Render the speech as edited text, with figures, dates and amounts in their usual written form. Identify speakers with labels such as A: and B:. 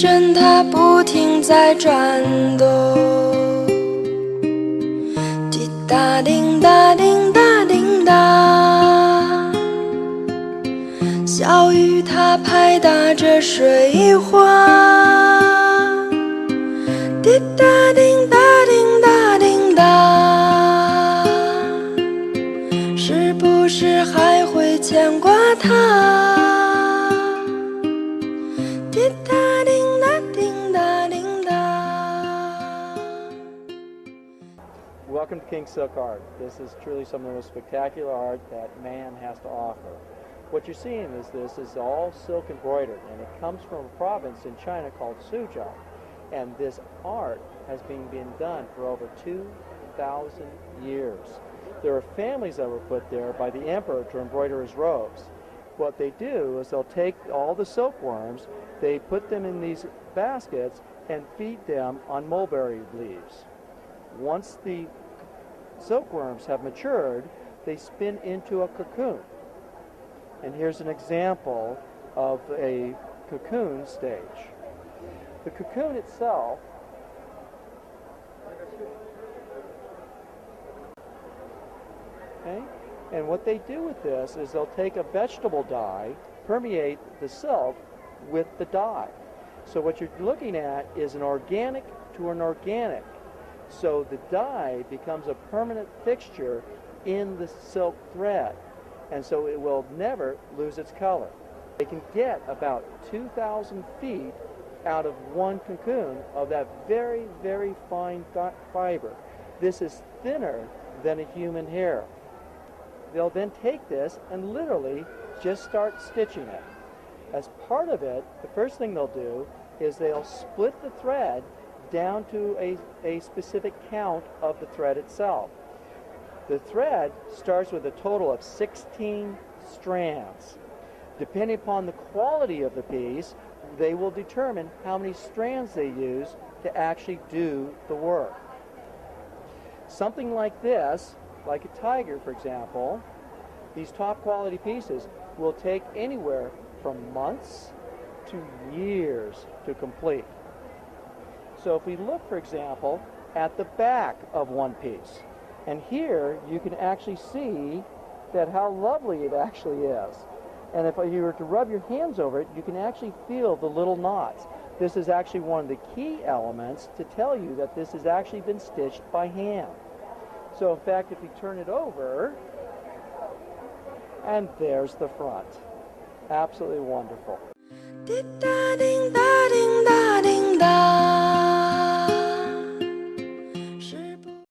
A: 针它不停在转动，滴答叮答叮答叮答，小雨它拍打着水花，滴答叮答叮答叮答，是不是还会牵挂它？滴答叮答叮答叮答。
B: Welcome to King Silk Art. This is truly some of the most spectacular art that man has to offer. What you're seeing is this is all silk embroidered, and it comes from a province in China called Suzhou. And this art has been done for over 2,000 years. There are families that were put there by the emperor to embroider his robes. What they do is they'll take all the silkworms, they put them in these baskets and feed them on mulberry leaves. Once the silkworms have matured, they spin into a cocoon. And here's an example of a cocoon stage. The cocoon itself and what they do with this is they'll take a vegetable dye, permeate the silk with the dye. So what you're looking at is an organic to an organic. So the dye becomes a permanent fixture in the silk thread, and so it will never lose its color. They can get about 2,000 feet out of one cocoon of that very, very fine fiber. This is thinner than a human hair. They'll then take this and literally just start stitching it. As part of it, the first thing they'll do is they'll split the thread down to a specific count of the thread itself. The thread starts with a total of 16 strands. Depending upon the quality of the piece, they will determine how many strands they use to actually do the work. Something like this, like a tiger for example, these top quality pieces will take anywhere from months to years to complete. So if we look, for example, at the back of one piece, and here you can actually see that how lovely it actually is. And if you were to rub your hands over it, you can actually feel the little knots. This is actually one of the key elements to tell you that this has actually been stitched by hand. So in fact, if you turn it over, and there's the front. Absolutely wonderful.